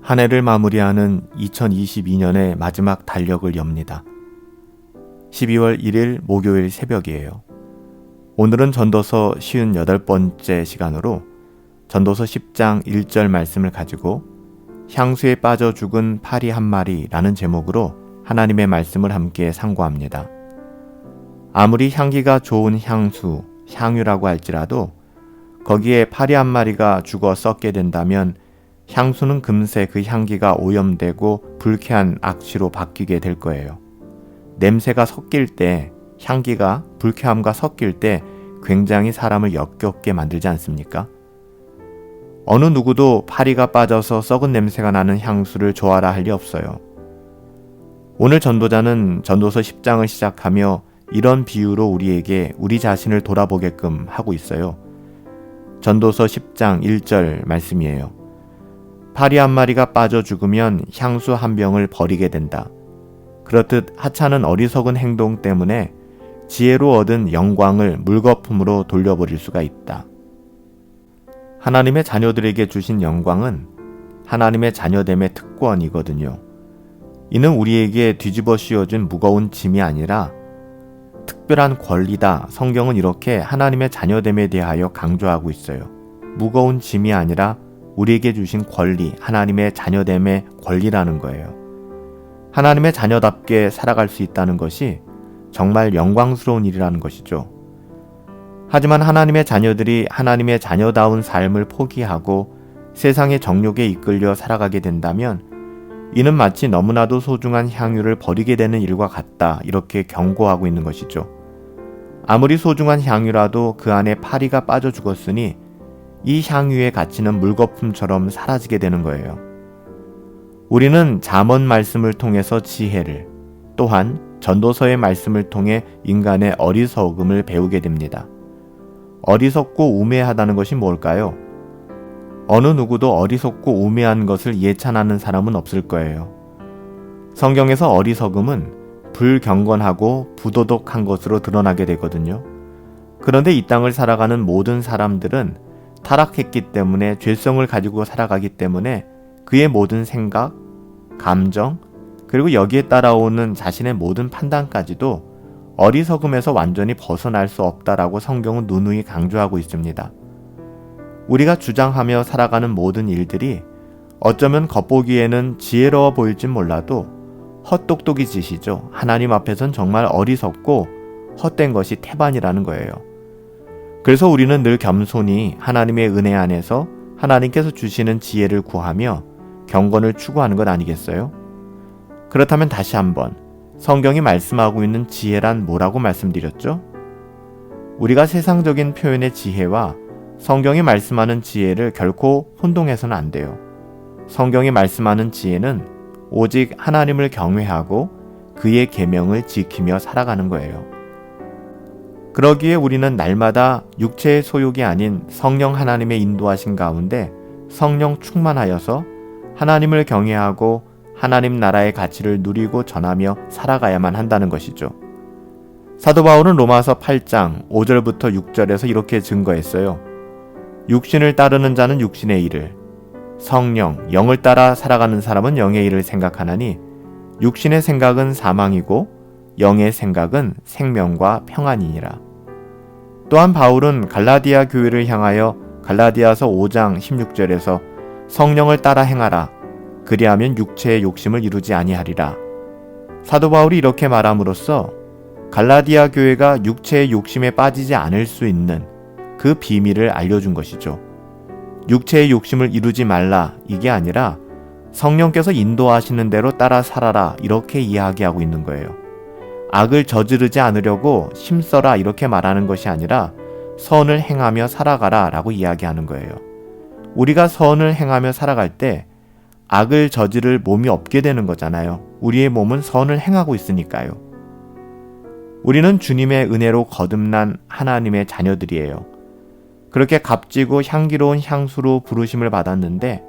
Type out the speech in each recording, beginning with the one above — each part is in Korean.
한 해를 마무리하는 2022년의 마지막 달력을 엽니다. 12월 1일 목요일 새벽이에요. 오늘은 전도서 58번째 시간으로 전도서 10장 1절 말씀을 가지고 향수에 빠져 죽은 파리 한 마리라는 제목으로 하나님의 말씀을 함께 상고합니다. 아무리 향기가 좋은 향수, 향유라고 할지라도 거기에 파리 한 마리가 죽어 썩게 된다면 향수는 금세 그 향기가 오염되고 불쾌한 악취로 바뀌게 될 거예요. 냄새가 섞일 때, 향기가 불쾌함과 섞일 때 굉장히 사람을 역겹게 만들지 않습니까? 어느 누구도 파리가 빠져서 썩은 냄새가 나는 향수를 좋아라 할 리 없어요. 오늘 전도자는 전도서 10장을 시작하며 이런 비유로 우리에게 우리 자신을 돌아보게끔 하고 있어요. 전도서 10장 1절 말씀이에요. 파리 한 마리가 빠져 죽으면 향수 한 병을 버리게 된다. 그렇듯 하찮은 어리석은 행동 때문에 지혜로 얻은 영광을 물거품으로 돌려버릴 수가 있다. 하나님의 자녀들에게 주신 영광은 하나님의 자녀됨의 특권이거든요. 이는 우리에게 뒤집어 씌워준 무거운 짐이 아니라 특별한 권리다. 성경은 이렇게 하나님의 자녀됨에 대하여 강조하고 있어요. 무거운 짐이 아니라 우리에게 주신 권리, 하나님의 자녀됨의 권리라는 거예요. 하나님의 자녀답게 살아갈 수 있다는 것이 정말 영광스러운 일이라는 것이죠. 하지만 하나님의 자녀들이 하나님의 자녀다운 삶을 포기하고 세상의 정욕에 이끌려 살아가게 된다면 이는 마치 너무나도 소중한 향유를 버리게 되는 일과 같다. 이렇게 경고하고 있는 것이죠. 아무리 소중한 향유라도 그 안에 파리가 빠져 죽었으니 이 향유의 가치는 물거품처럼 사라지게 되는 거예요. 우리는 잠언 말씀을 통해서 지혜를, 또한 전도서의 말씀을 통해 인간의 어리석음을 배우게 됩니다. 어리석고 우매하다는 것이 뭘까요? 어느 누구도 어리석고 우매한 것을 예찬하는 사람은 없을 거예요. 성경에서 어리석음은 불경건하고 부도덕한 것으로 드러나게 되거든요. 그런데 이 땅을 살아가는 모든 사람들은 타락했기 때문에 죄성을 가지고 살아가기 때문에 그의 모든 생각, 감정, 그리고 여기에 따라오는 자신의 모든 판단까지도 어리석음에서 완전히 벗어날 수 없다라고 성경은 누누이 강조하고 있습니다. 우리가 주장하며 살아가는 모든 일들이 어쩌면 겉보기에는 지혜로워 보일진 몰라도 헛똑똑이 짓이죠. 하나님 앞에선 정말 어리석고 헛된 것이 태반이라는 거예요. 그래서 우리는 늘 겸손히 하나님의 은혜 안에서 하나님께서 주시는 지혜를 구하며 경건을 추구하는 것 아니겠어요? 그렇다면 다시 한번 성경이 말씀하고 있는 지혜란 뭐라고 말씀드렸죠? 우리가 세상적인 표현의 지혜와 성경이 말씀하는 지혜를 결코 혼동해서는 안 돼요. 성경이 말씀하는 지혜는 오직 하나님을 경외하고 그의 계명을 지키며 살아가는 거예요. 그러기에 우리는 날마다 육체의 소욕이 아닌 성령 하나님의 인도하신 가운데 성령 충만하여서 하나님을 경외하고 하나님 나라의 가치를 누리고 전하며 살아가야만 한다는 것이죠. 사도 바울은 로마서 8장 5절부터 6절에서 이렇게 증거했어요. 육신을 따르는 자는 육신의 일을, 성령, 영을 따라 살아가는 사람은 영의 일을 생각하나니 육신의 생각은 사망이고 영의 생각은 생명과 평안이니라. 또한 바울은 갈라디아 교회를 향하여 갈라디아서 5장 16절에서 성령을 따라 행하라. 그리하면 육체의 욕심을 이루지 아니하리라. 사도 바울이 이렇게 말함으로써 갈라디아 교회가 육체의 욕심에 빠지지 않을 수 있는 그 비밀을 알려준 것이죠. 육체의 욕심을 이루지 말라 이게 아니라 성령께서 인도하시는 대로 따라 살아라 이렇게 이야기하고 있는 거예요. 악을 저지르지 않으려고 힘써라 이렇게 말하는 것이 아니라 선을 행하며 살아가라 라고 이야기하는 거예요. 우리가 선을 행하며 살아갈 때 악을 저지를 몸이 없게 되는 거잖아요. 우리의 몸은 선을 행하고 있으니까요. 우리는 주님의 은혜로 거듭난 하나님의 자녀들이에요. 그렇게 값지고 향기로운 향수로 부르심을 받았는데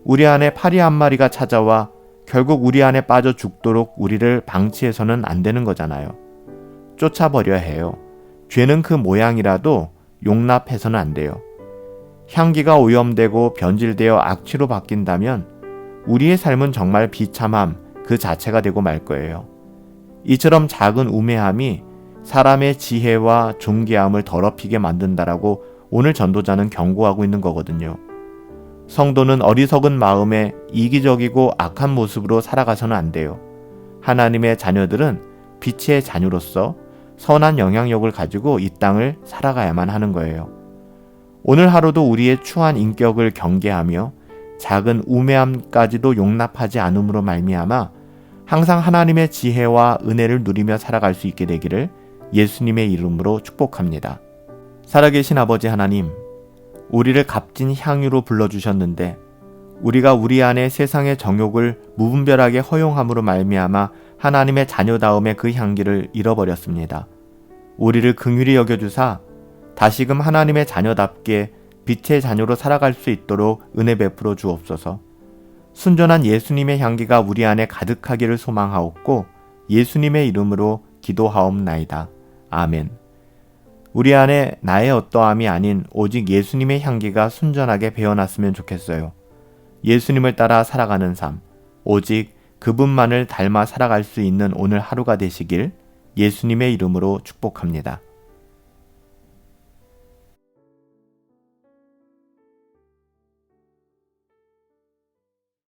우리 안에 파리 한 마리가 찾아와 결국 우리 안에 빠져 죽도록 우리를 방치해서는 안 되는 거잖아요. 쫓아버려야 해요. 죄는 그 모양이라도 용납해서는 안 돼요. 향기가 오염되고 변질되어 악취로 바뀐다면 우리의 삶은 정말 비참함 그 자체가 되고 말 거예요. 이처럼 작은 우매함이 사람의 지혜와 존귀함을 더럽히게 만든다라고 오늘 전도자는 경고하고 있는 거거든요. 성도는 어리석은 마음에 이기적이고 악한 모습으로 살아가서는 안 돼요. 하나님의 자녀들은 빛의 자녀로서 선한 영향력을 가지고 이 땅을 살아가야만 하는 거예요. 오늘 하루도 우리의 추한 인격을 경계하며 작은 우매함까지도 용납하지 않음으로 말미암아 항상 하나님의 지혜와 은혜를 누리며 살아갈 수 있게 되기를 예수님의 이름으로 축복합니다. 살아계신 아버지 하나님, 우리를 값진 향유로 불러주셨는데 우리가 우리 안에 세상의 정욕을 무분별하게 허용함으로 말미암아 하나님의 자녀다움의 그 향기를 잃어버렸습니다. 우리를 긍휼히 여겨주사 다시금 하나님의 자녀답게 빛의 자녀로 살아갈 수 있도록 은혜 베풀어 주옵소서. 순전한 예수님의 향기가 우리 안에 가득하기를 소망하옵고 예수님의 이름으로 기도하옵나이다. 아멘. 우리 안에 나의 어떠함이 아닌 오직 예수님의 향기가 순전하게 배어났으면 좋겠어요. 예수님을 따라 살아가는 삶, 오직 그분만을 닮아 살아갈 수 있는 오늘 하루가 되시길 예수님의 이름으로 축복합니다.